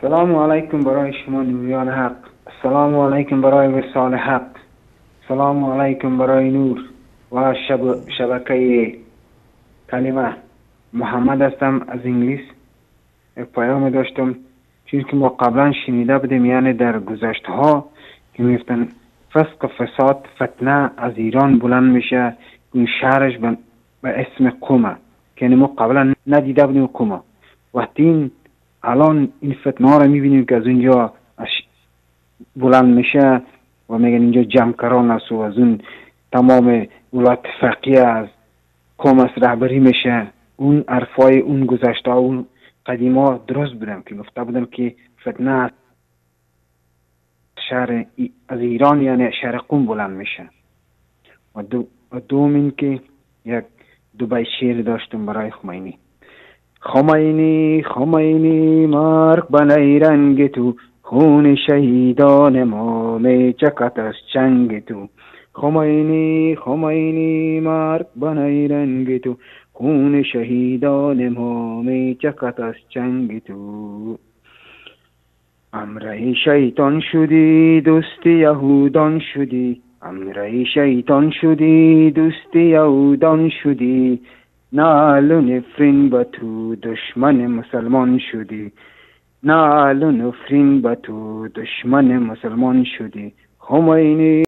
سلام علیکم برای شما نوریان حق. سلام علیکم برای ورسال حق. سلام علیکم برای نور و شبکه کلمه. محمد هستم از انگلیس. یک پیام داشتم چون که ما قبلا شنیده بودیم، یعنی در گذشته ها که میفتن فسق فساد فتنه از ایران بلند میشه، این شهرش به اسم قومه که ما قبلا ندیده بودیم. قومه وقتی الان این فتنه ها رو میبینیم که از اونجا بلند میشه و میگن اینجا جمعکران است و از اون تمام ولایت فقیه از قوم است رهبری میشه. اون عرفای اون گذشته ها اون قدیما درست بودن که گفته بودن که فتنه شهر از ایران یعنی شهر قوم بلند میشه. و دوم این که یک دو بیت شعر داشتم برای خمینی. خمینی خمینی مرگ به نیرنگ تو، خون شهیدان ما می چکد از چنگ تو. خمینی خمینی مرگ به نیرنگ تو، خون شهیدان ما می چکد از چنگ تو. امره شیطان شدی دوست یهودان شدی، امره شیطان شدی دوست یهودان شدی. نعل و نفرین به تو دشمن مسلمان شدی، نعل و نفرین به تو دشمن مسلمان شدی. خمینی